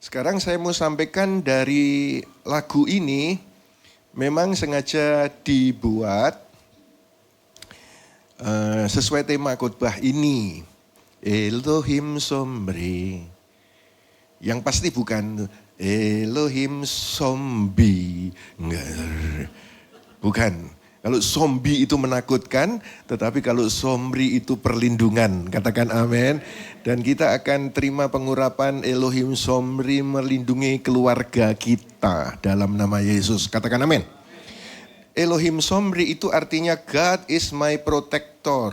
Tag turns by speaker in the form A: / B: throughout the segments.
A: Sekarang saya mau sampaikan dari lagu ini, memang sengaja dibuat sesuai tema khotbah ini. Elohim Somri. Yang pasti bukan Elohim Zombie. Enggak. Bukan. Kalau zombie itu menakutkan, tetapi kalau Somri itu perlindungan. Katakan amin. Dan kita akan terima pengurapan Elohim Somri melindungi keluarga kita dalam nama Yesus. Katakan amin. Elohim Somri itu artinya God is my protector.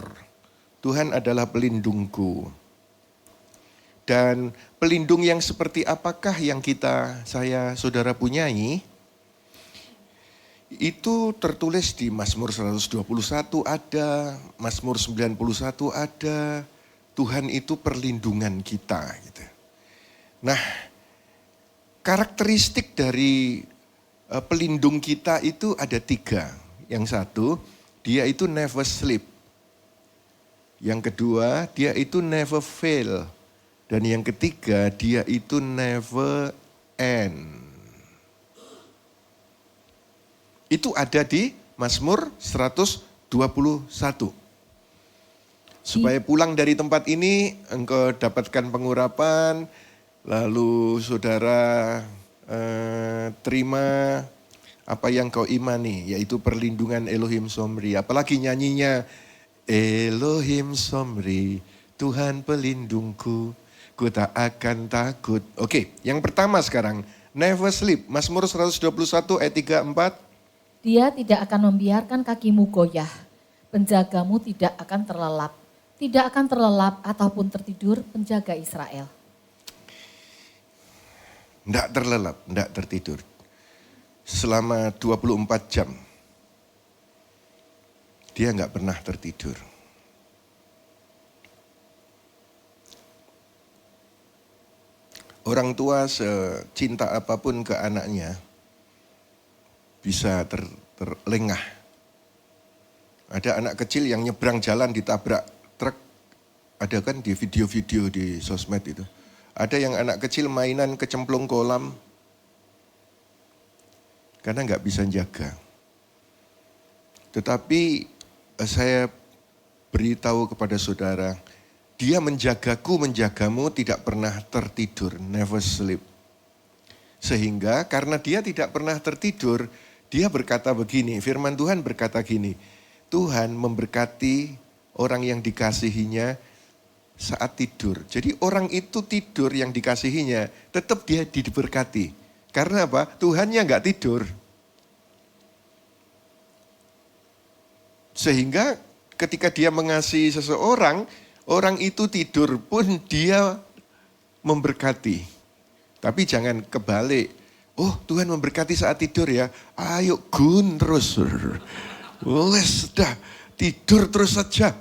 A: Tuhan adalah pelindungku. Dan pelindung yang seperti apakah yang saya saudara punyai? Itu tertulis di Mazmur 121 ada, Mazmur 91 ada, Tuhan itu perlindungan kita. Gitu. Nah, karakteristik dari pelindung kita itu ada 3. Yang satu, dia itu never sleep. Yang kedua, dia itu never fail. Dan yang ketiga, dia itu never end. Itu ada di Mazmur 121. Supaya pulang dari tempat ini, engkau dapatkan pengurapan, lalu saudara terima apa yang kau imani, yaitu perlindungan Elohim Somri. Apalagi nyanyinya, Elohim Somri, Tuhan pelindungku, ku tak akan takut. Oke, yang pertama sekarang, never sleep. Mazmur 121 ayat 3-4.
B: Dia tidak akan membiarkan kakimu goyah, penjagamu tidak akan terlelap. Tidak akan terlelap ataupun tertidur penjaga Israel.
A: Tidak terlelap, tidak tertidur. Selama 24 jam, dia nggak pernah tertidur. Orang tua secinta apapun ke anaknya, bisa terlengah. Ada anak kecil yang nyebrang jalan ditabrak truk. Ada kan di video-video di sosmed itu. Ada yang anak kecil mainan kecemplung kolam. Karena nggak bisa jaga. Tetapi saya beritahu kepada saudara, dia menjagaku, menjagamu tidak pernah tertidur, never sleep. Sehingga karena dia tidak pernah tertidur, dia berkata begini, firman Tuhan berkata gini, Tuhan memberkati orang yang dikasihinya saat tidur. Jadi orang itu tidur yang dikasihinya, tetap dia diberkati. Karena apa? Tuhannya nggak tidur. Sehingga ketika dia mengasihi seseorang, orang itu tidur pun dia memberkati. Tapi jangan kebalik. Oh, Tuhan memberkati saat tidur ya. Ayo gun terus. Wes dah, tidur terus saja.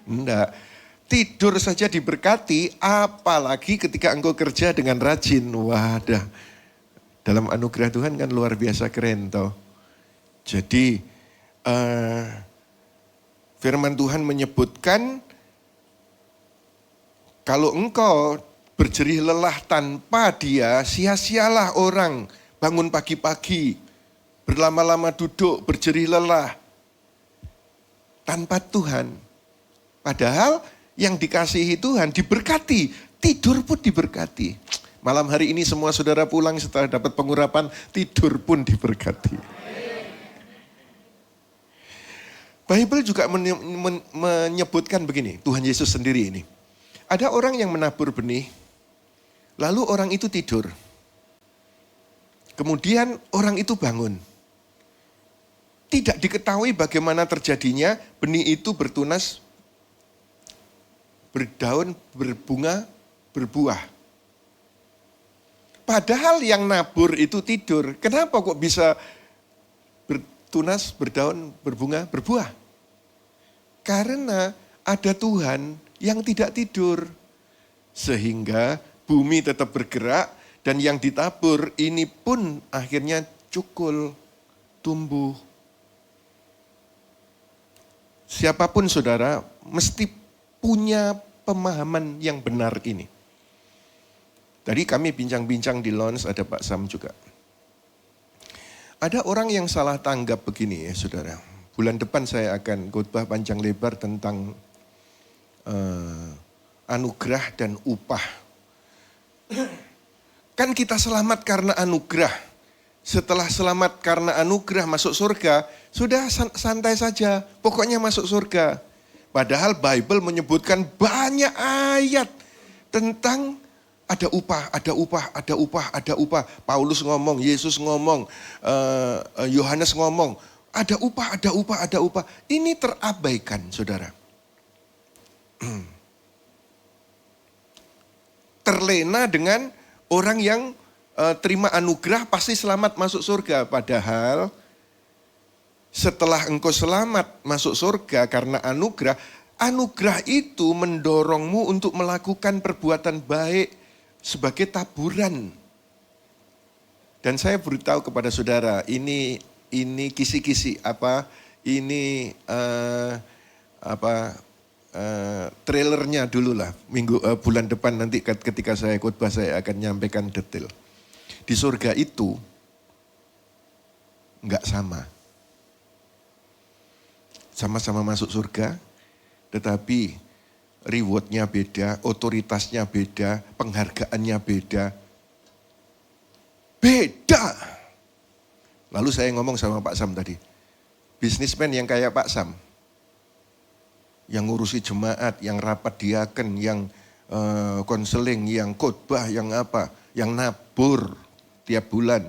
A: Enggak. Tidur saja diberkati, apalagi ketika engkau kerja dengan rajin. Wadah. Dalam anugerah Tuhan kan luar biasa keren toh. Jadi firman Tuhan menyebutkan kalau engkau berjerih lelah tanpa dia, sia-sialah orang bangun pagi-pagi, berlama-lama duduk, berjerih lelah tanpa Tuhan. Padahal yang dikasihi Tuhan diberkati, tidur pun diberkati. Malam hari ini semua saudara pulang setelah dapat pengurapan, tidur pun diberkati. Bible juga menyebutkan begini, Tuhan Yesus sendiri ini. Ada orang yang menabur benih, lalu orang itu tidur. Kemudian orang itu bangun. Tidak diketahui bagaimana terjadinya benih itu bertunas, berdaun, berbunga, berbuah. Padahal yang nabur itu tidur. Kenapa kok bisa bertunas, berdaun, berbunga, berbuah? Karena ada Tuhan yang tidak tidur. Sehingga bumi tetap bergerak dan yang ditabur ini pun akhirnya cukul, tumbuh. Siapapun saudara mesti punya pemahaman yang benar ini. Tadi kami bincang-bincang di lounge, ada Pak Sam juga. Ada orang yang salah tanggap begini ya saudara. Bulan depan saya akan khotbah panjang lebar tentang anugerah dan upah. Kan kita selamat karena anugerah. Setelah selamat karena anugerah masuk surga, sudah santai saja. Pokoknya masuk surga. Padahal Bible menyebutkan banyak ayat tentang ada upah, ada upah, ada upah, ada upah. Paulus ngomong, Yesus ngomong, Yohanes ngomong, ada upah, ada upah, ada upah. Ini terabaikan, saudara. Terlena dengan orang yang terima anugerah pasti selamat masuk surga. Padahal setelah engkau selamat masuk surga karena anugerah, anugerah itu mendorongmu untuk melakukan perbuatan baik sebagai taburan. Dan saya beritahu kepada saudara, ini kisi-kisi ini trailernya dulu lah. Bulan depan nanti ketika saya khotbah saya akan nyampaikan detail. Di surga itu enggak sama. Sama-sama masuk surga, tetapi rewardnya beda, otoritasnya beda, penghargaannya beda. Beda. Lalu saya ngomong sama Pak Sam tadi, bisnismen yang kayak Pak Sam, yang ngurusi jemaat, yang rapat diaken, yang konseling, yang khotbah, yang apa, yang nabur tiap bulan.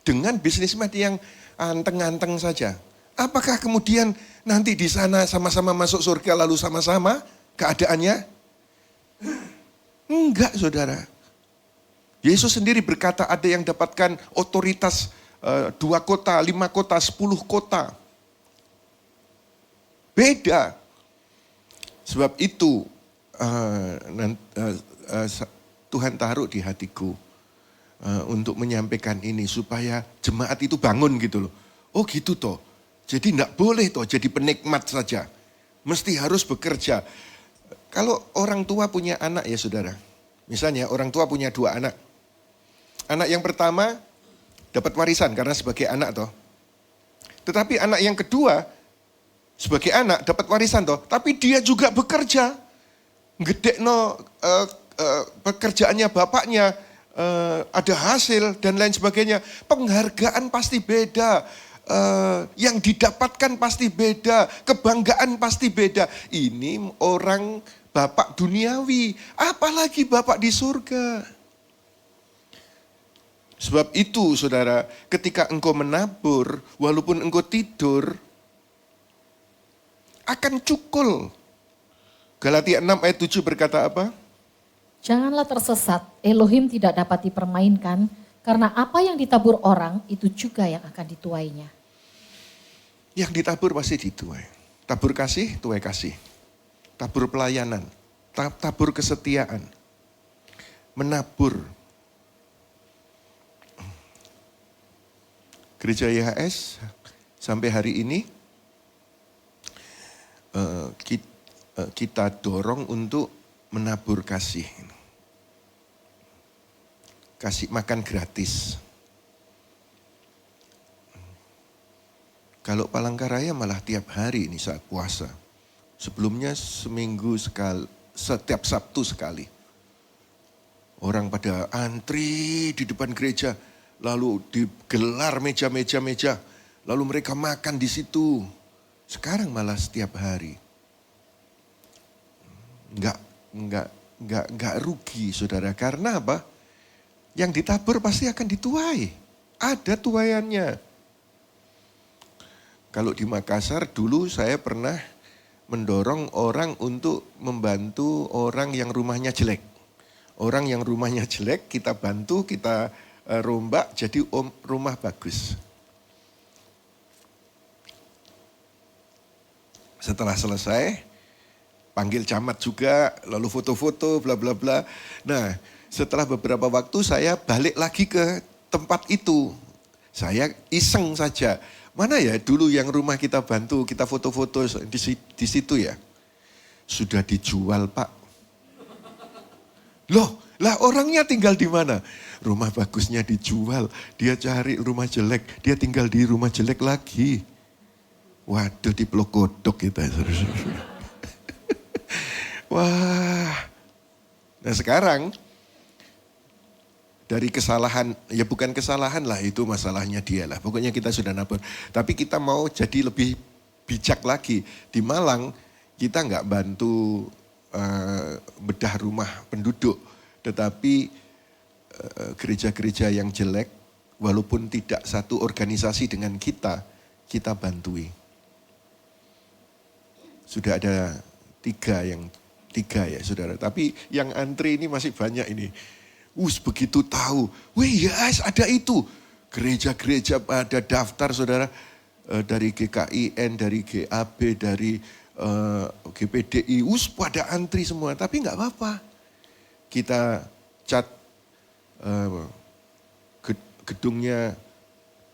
A: Dengan bisnismen yang anteng-anteng saja. Apakah kemudian nanti di sana sama-sama masuk surga lalu sama-sama keadaannya? Enggak, saudara. Yesus sendiri berkata ada yang dapatkan otoritas 2 kota, 5 kota, 10 kota. Beda. Sebab itu Tuhan taruh di hatiku untuk menyampaikan ini supaya jemaat itu bangun gitu loh. Oh gitu toh. Jadi enggak boleh toh jadi penikmat saja. Mesti harus bekerja. Kalau orang tua punya anak ya saudara. Misalnya orang tua punya 2 anak. Anak yang pertama dapat warisan karena sebagai anak toh. Tetapi anak yang kedua sebagai anak dapat warisan toh. Tapi dia juga bekerja. Ngedekno pekerjaannya bapaknya. Ada hasil dan lain sebagainya. Penghargaan pasti beda. Yang didapatkan pasti beda. Kebanggaan pasti beda. Ini orang bapak duniawi. Apalagi bapak di surga. Sebab itu saudara, ketika engkau menabur, walaupun engkau tidur, akan cukul. Galatia 6 ayat 7 berkata apa?
B: Janganlah tersesat, Elohim tidak dapat dipermainkan, karena apa yang ditabur orang, itu juga yang akan dituainya.
A: Yang ditabur pasti dituai. Tabur kasih, tuai kasih. Tabur pelayanan, tabur kesetiaan. Menabur. Gereja YHS sampai hari ini kita dorong untuk menabur kasih. Kasih makan gratis. Kalau Palangkaraya malah tiap hari ini saat puasa. Sebelumnya seminggu sekali, setiap Sabtu sekali. Orang pada antri di depan gereja. Lalu digelar meja-meja, lalu mereka makan di situ. Sekarang malah setiap hari. Enggak rugi saudara. Karena apa? Yang ditabur pasti akan dituai. Ada tuaiannya. Kalau di Makassar dulu saya pernah mendorong orang untuk membantu orang yang rumahnya jelek. Orang yang rumahnya jelek kita bantu, kita rombak jadi rumah bagus. Setelah selesai, panggil camat juga, lalu foto-foto, bla bla bla. Nah, setelah beberapa waktu saya balik lagi ke tempat itu. Saya iseng saja. Mana ya dulu yang rumah kita bantu, kita foto-foto di situ ya. Sudah dijual Pak. Loh, Lah orangnya tinggal di mana? Rumah bagusnya dijual, dia cari rumah jelek, dia tinggal di rumah jelek lagi. Waduh, di Pulau Kodok kita. Wah. Nah sekarang, dari kesalahan, ya bukan kesalahan lah, itu masalahnya dia lah. Pokoknya kita sudah nabur. Tapi kita mau jadi lebih bijak lagi. Di Malang, kita nggak bantu bedah rumah penduduk. Tetapi gereja-gereja yang jelek, walaupun tidak satu organisasi dengan kita bantui. Sudah ada tiga ya saudara. Tapi yang antri ini masih banyak ini. Begitu tahu, wih yes ada itu. Gereja-gereja pada daftar saudara. Dari GKIN, dari GAB, dari GPDI. Pada antri semua, tapi nggak apa-apa. Kita cat gedungnya,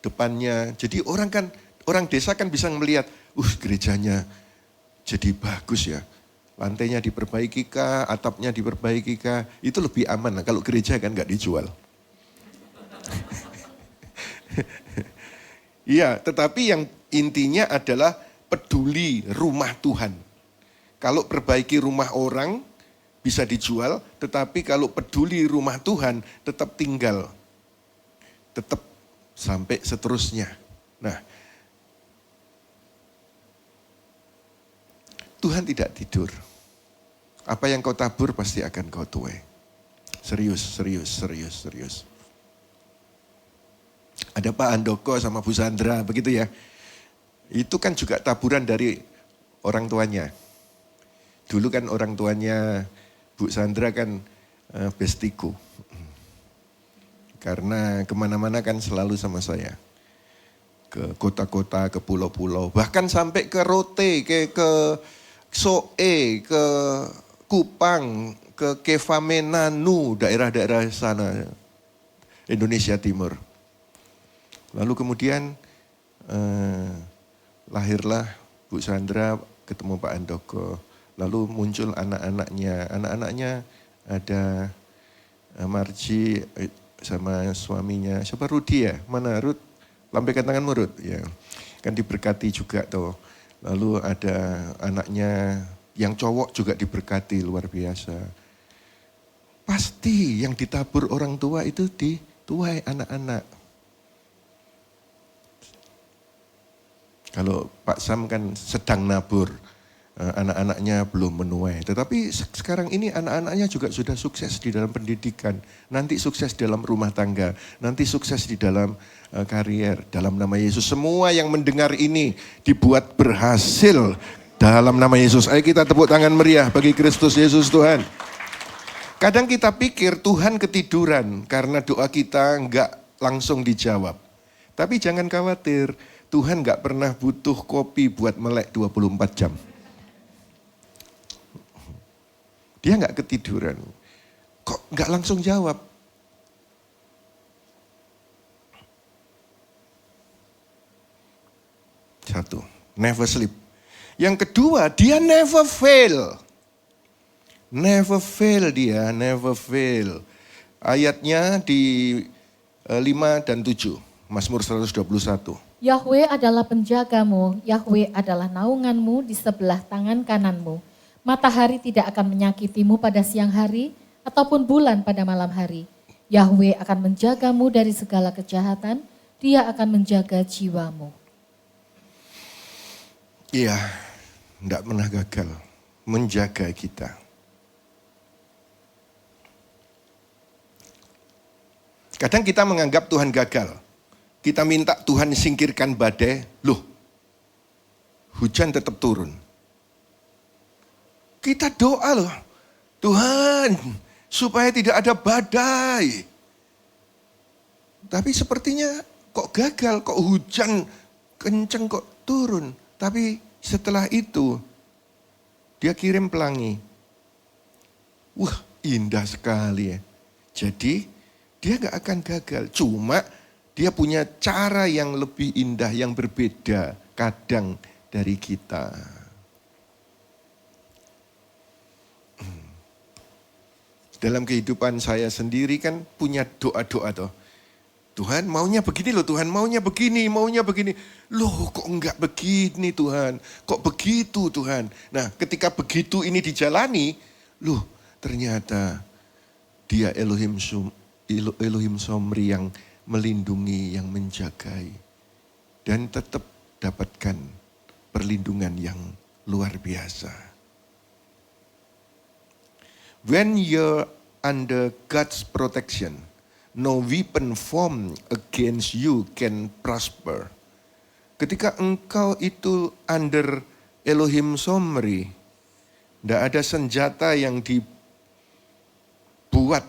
A: depannya. Jadi orang desa kan bisa melihat, gerejanya jadi bagus ya. Lantainya diperbaiki kah, atapnya diperbaiki kah, itu lebih aman. Nah, kalau gereja kan nggak dijual. Iya, tetapi yang intinya adalah peduli rumah Tuhan. Kalau perbaiki rumah orang bisa dijual, tetapi kalau peduli rumah Tuhan tetap tinggal. Tetap sampai seterusnya. Nah, Tuhan tidak tidur. Apa yang kau tabur pasti akan kau tuai. Serius. Ada Pak Handoko sama Bu Sandra, begitu ya. Itu kan juga taburan dari orang tuanya. Dulu kan orang tuanya Bu Sandra kan bestiku. Karena kemana-mana kan selalu sama saya. Ke kota-kota, ke pulau-pulau. Bahkan sampai ke Rote, ke Soe, ke Kupang, ke Kefamenanu, daerah-daerah sana. Indonesia Timur. Lalu kemudian lahirlah Bu Sandra ketemu Pak Handoko. Lalu muncul anak-anaknya. Anak-anaknya ada Marji sama suaminya. Siapa Rudi ya? Mana Rud? Lambaikan tanganmu Rud. Ya. Kan diberkati juga tuh. Lalu ada anaknya yang cowok juga diberkati luar biasa. Pasti yang ditabur orang tua itu dituai anak-anak. Kalau Pak Sam kan sedang nabur, anak-anaknya belum menuai. Tetapi sekarang ini anak-anaknya juga sudah sukses di dalam pendidikan. Nanti sukses dalam rumah tangga, nanti sukses di dalam karier. Dalam nama Yesus, semua yang mendengar ini dibuat berhasil dalam nama Yesus. Ayo kita tepuk tangan meriah bagi Kristus Yesus Tuhan. Kadang kita pikir Tuhan ketiduran karena doa kita enggak langsung dijawab. Tapi jangan khawatir, Tuhan enggak pernah butuh kopi buat melek 24 jam. Dia enggak ketiduran. Kok enggak langsung jawab? Satu, never sleep. Yang kedua, dia never fail. Never fail dia, never fail. Ayatnya di 5 dan 7, Mazmur 121.
B: Yahweh adalah penjagamu, Yahweh adalah naunganmu di sebelah tangan kananmu. Matahari tidak akan menyakitimu pada siang hari, ataupun bulan pada malam hari. Yahweh akan menjagamu dari segala kejahatan, Dia akan menjaga jiwamu.
A: Iya, tidak pernah gagal menjaga kita. Kadang kita menganggap Tuhan gagal. Kita minta Tuhan singkirkan badai, loh hujan tetap turun. Kita doa loh, Tuhan supaya tidak ada badai. Tapi sepertinya kok gagal, kok hujan kenceng kok turun. Tapi setelah itu dia kirim pelangi. Wah indah sekali ya. Jadi dia gak akan gagal. Cuma dia punya cara yang lebih indah, yang berbeda kadang dari kita. Dalam kehidupan saya sendiri kan punya doa-doa toh. Tuhan maunya begini loh, Tuhan maunya begini, maunya begini. Loh kok enggak begini Tuhan, kok begitu Tuhan. Nah ketika begitu ini dijalani, loh ternyata dia Elohim Somri yang melindungi, yang menjagai. Dan tetap dapatkan perlindungan yang luar biasa. When you're under God's protection, no weapon formed against you can prosper. Ketika engkau itu under Elohim Somri, tidak ada senjata yang dibuat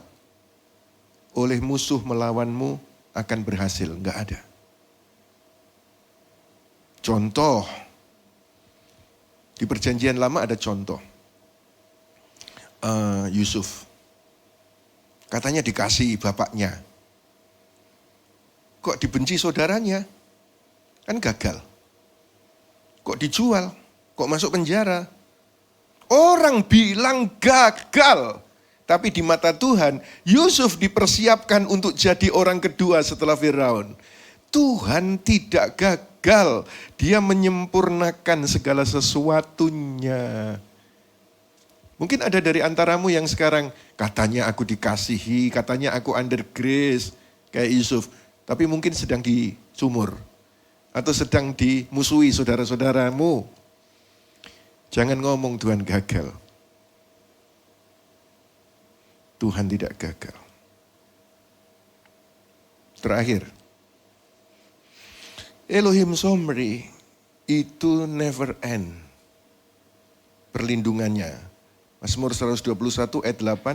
A: oleh musuh melawanmu akan berhasil, enggak ada. Contoh, di perjanjian lama ada contoh. Yusuf, katanya dikasih bapaknya. Kok dibenci saudaranya? Kan gagal. Kok dijual? Kok masuk penjara? Orang bilang gagal. Tapi di mata Tuhan, Yusuf dipersiapkan untuk jadi orang kedua setelah Firaun. Tuhan tidak gagal. Dia menyempurnakan segala sesuatunya. Mungkin ada dari antaramu yang sekarang katanya aku dikasihi, katanya aku under grace, kayak Yusuf. Tapi mungkin sedang di sumur. Atau sedang dimusuhi saudara-saudaramu. Jangan ngomong Tuhan gagal. Tuhan tidak gagal. Terakhir. Elohim Somri itu never end. Perlindungannya. Mazmur 121 ayat 8.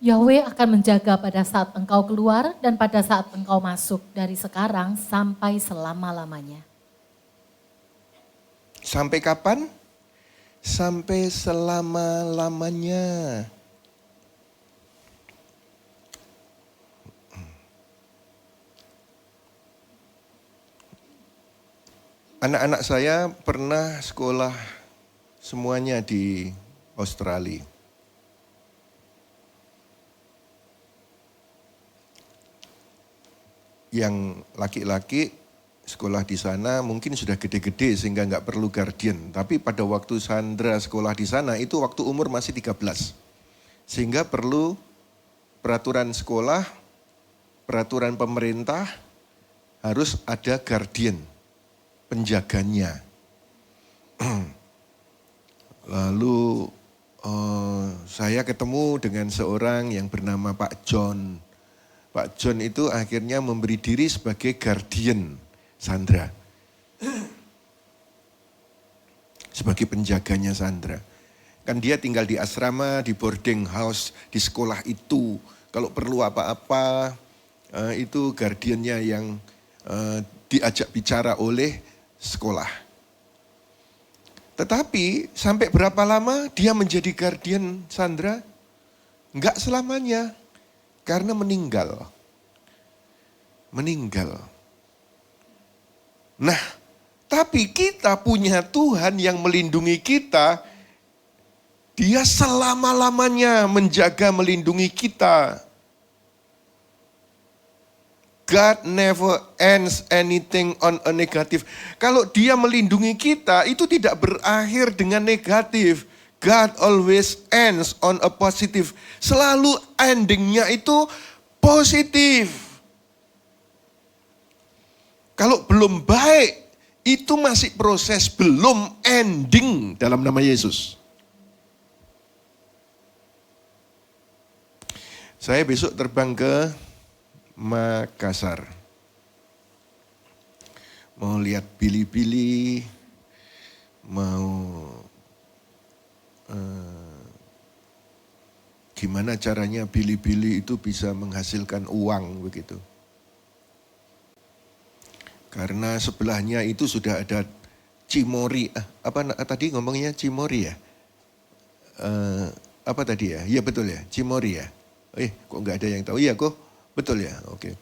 B: Yahweh akan menjaga pada saat engkau keluar dan pada saat engkau masuk dari sekarang sampai selama-lamanya.
A: Sampai kapan? Sampai selama-lamanya. Anak-anak saya pernah sekolah semuanya di Australia. Yang laki-laki sekolah di sana mungkin sudah gede-gede sehingga nggak perlu guardian. Tapi pada waktu Sandra sekolah di sana itu waktu umur masih 13. Sehingga perlu peraturan sekolah, peraturan pemerintah harus ada guardian, penjaganya. Lalu saya ketemu dengan seorang yang bernama Pak John. Pak John itu akhirnya memberi diri sebagai guardian Sandra. Sebagai penjaganya Sandra. Kan dia tinggal di asrama, di boarding house, di sekolah itu. Kalau perlu apa-apa, itu guardiannya yang diajak bicara oleh sekolah. Tetapi sampai berapa lama dia menjadi guardian Sandra? Enggak selamanya. Karena meninggal. Meninggal. Nah, tapi kita punya Tuhan yang melindungi kita. Dia selama-lamanya menjaga melindungi kita. God never ends anything on a negative. Kalau dia melindungi kita, itu tidak berakhir dengan negatif. God always ends on a positive. Selalu endingnya itu positif. Kalau belum baik, itu masih proses, belum ending dalam nama Yesus. Saya besok terbang ke Makassar. Mau lihat Bili-Bili, mau gimana caranya Bili-Bili itu bisa menghasilkan uang begitu. Karena sebelahnya itu sudah ada Cimory, tadi ngomongnya Cimory ya? Apa tadi ya? Iya betul ya, Cimory ya. Kok nggak ada yang tahu? Iya kok, betul ya, oke.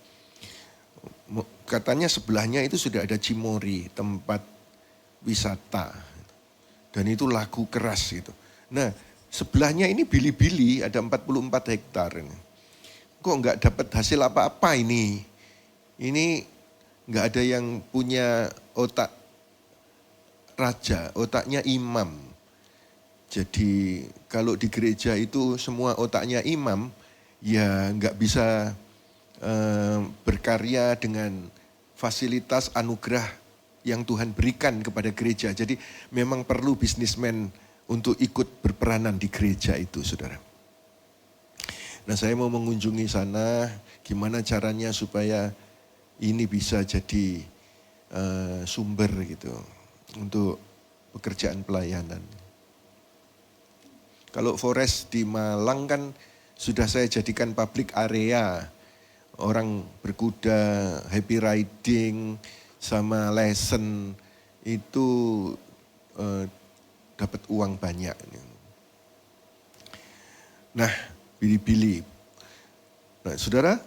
A: Katanya sebelahnya itu sudah ada Cimory, tempat wisata. Dan itu laku keras gitu. Nah, Sebelahnya ini Bili-Bili, ada 44 hektar. Kok nggak dapat hasil apa-apa ini? Ini nggak ada yang punya otak raja, otaknya imam. Jadi kalau di gereja itu semua otaknya imam, ya nggak bisa berkarya dengan fasilitas anugerah yang Tuhan berikan kepada gereja. Jadi memang perlu bisnismen untuk ikut berperanan di gereja itu, saudara. Nah, saya mau mengunjungi sana, gimana caranya supaya ini bisa jadi sumber gitu untuk pekerjaan pelayanan. Kalau Forest di Malang kan sudah saya jadikan public area. Orang berkuda, happy riding, sama lesson itu dapat uang banyak. Nah, Bili-Bili. Nah, saudara,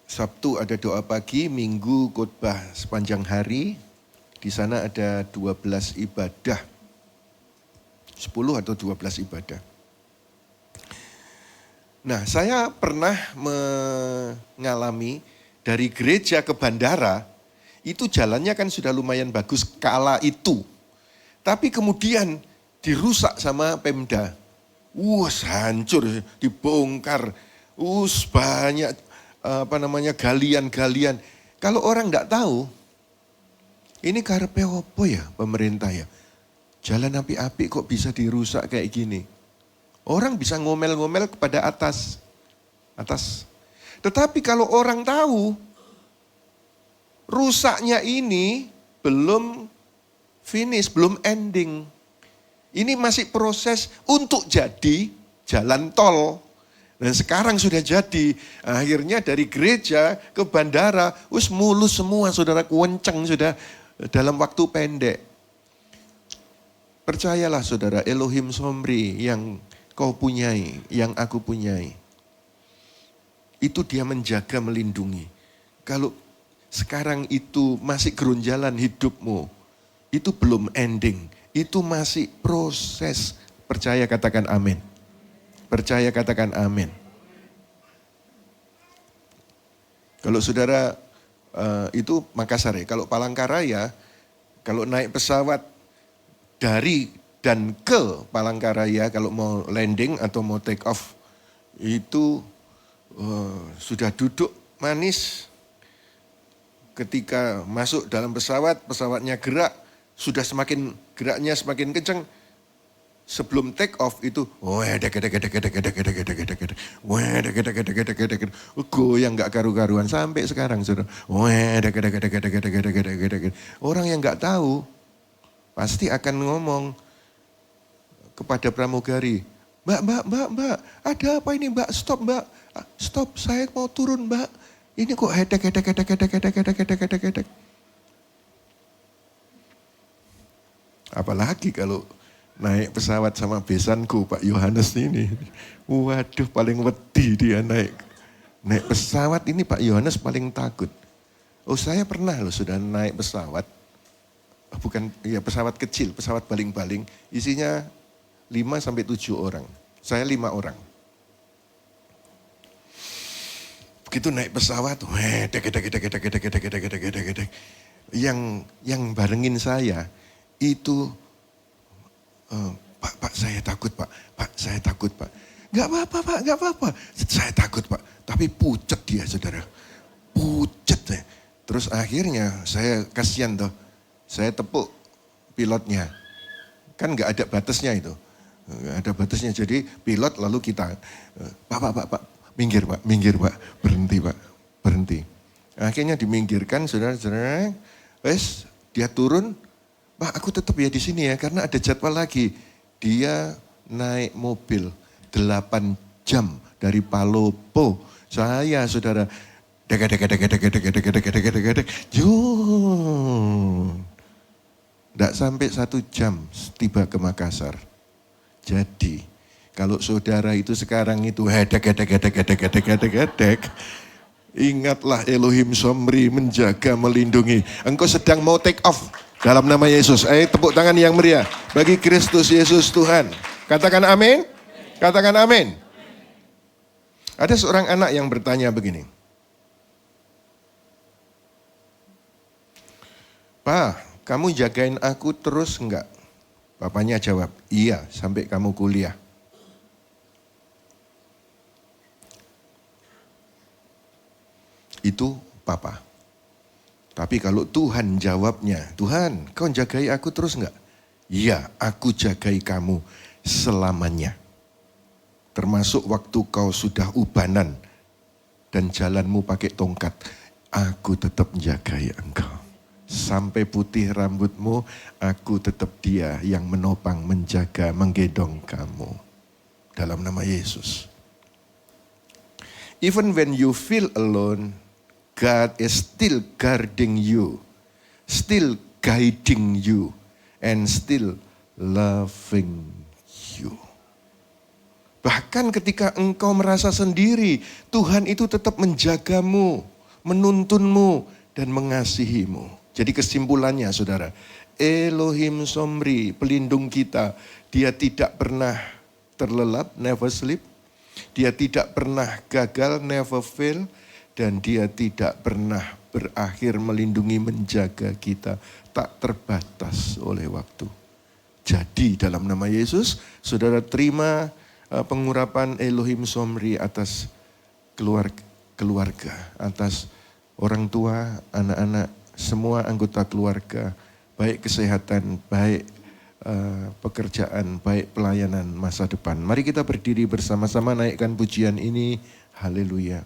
A: Sabtu ada doa pagi, Minggu khotbah sepanjang hari. Di sana ada 12 ibadah. 10 atau 12 ibadah. Nah, saya pernah mengalami dari gereja ke bandara, itu jalannya kan sudah lumayan bagus kala itu. Tapi kemudian dirusak sama Pemda. Hancur, dibongkar. Banyak galian-galian. Kalau orang enggak tahu, ini karepe opo ya pemerintah ya? Jalan api-api kok bisa dirusak kayak gini? Orang bisa ngomel-ngomel kepada atas. Tetapi kalau orang tahu, rusaknya ini belum finish, belum ending. Ini masih proses untuk jadi jalan tol. Dan sekarang sudah jadi. Akhirnya dari gereja ke bandara, mulus semua, saudara, kenceng sudah dalam waktu pendek. Percayalah saudara, Elohim Somri yang kau punyai, yang aku punyai. Itu dia menjaga, melindungi. Kalau sekarang itu masih gerunjalan hidupmu, itu belum ending, itu masih proses. Percaya katakan amin. Percaya katakan amin. Kalau saudara itu Makassar ya, kalau Palangkaraya, kalau naik pesawat dari dan ke Palangkaraya, kalau mau landing atau mau take off, itu sudah duduk manis. Ketika masuk dalam pesawat, pesawatnya gerak, sudah geraknya semakin kencang. Sebelum take off itu, goyang gak karu-karuan sampai sekarang. Orang yang gak tahu, pasti akan ngomong kepada pramugari, Mbak, ada apa ini Mbak? Stop, saya mau turun Mbak. Ini kok hedek. Apalagi kalau naik pesawat sama besanku Pak Yohanes ini. Waduh, paling wedi dia naik pesawat ini. Pak Yohanes paling takut. Saya pernah loh sudah naik pesawat. Bukan, ya pesawat kecil, pesawat baling-baling. Isinya 5-7 orang. Saya 5 orang. Begitu naik pesawat, yang barengin saya itu, Pak saya takut Pak, saya takut Pak. Gak apa-apa, saya takut Pak. Tapi pucet dia saudara, pucet ya. Terus akhirnya saya kasihan toh, saya tepuk pilotnya. Kan gak ada batasnya itu, gak ada batasnya. Jadi pilot lalu kita, Pak. Minggir Pak, berhenti. Akhirnya diminggirkan, saudara-saudara, dia turun, Pak aku tetap ya di sini ya, karena ada jadwal lagi. Dia naik mobil 8 jam dari Palopo. Saya saudara, tidak sampai 1 jam tiba ke Makassar. Jadi, kalau saudara itu sekarang itu hedek, ingatlah Elohim Somri menjaga, melindungi. Engkau sedang mau take off, Dalam nama Yesus. Tepuk tangan yang meriah bagi Kristus Yesus Tuhan. Katakan amin. Katakan amin. Ada seorang anak yang bertanya begini. Pak, kamu jagain aku terus enggak? Bapaknya jawab, iya sampai kamu kuliah. Itu papa. Tapi kalau Tuhan jawabnya, Tuhan kau jagai aku terus enggak? Iya, aku jagai kamu selamanya. Termasuk waktu kau sudah ubanan dan jalanmu pakai tongkat, aku tetap menjagai engkau. Sampai putih rambutmu, aku tetap dia yang menopang, menjaga, menggendong kamu. Dalam nama Yesus. Even when you feel alone, God is still guarding you, still guiding you, and still loving you. Bahkan ketika engkau merasa sendiri, Tuhan itu tetap menjagamu, menuntunmu, dan mengasihimu. Jadi kesimpulannya saudara, Elohim Somri, pelindung kita, dia tidak pernah terlelap, never sleep. Dia tidak pernah gagal, never fail. Dan dia tidak pernah berakhir melindungi, menjaga kita, tak terbatas oleh waktu. Jadi dalam nama Yesus, saudara terima pengurapan Elohim Somri atas keluarga, atas orang tua, anak-anak, semua anggota keluarga, baik kesehatan, baik pekerjaan, baik pelayanan masa depan. Mari kita berdiri bersama-sama naikkan pujian ini. Haleluya.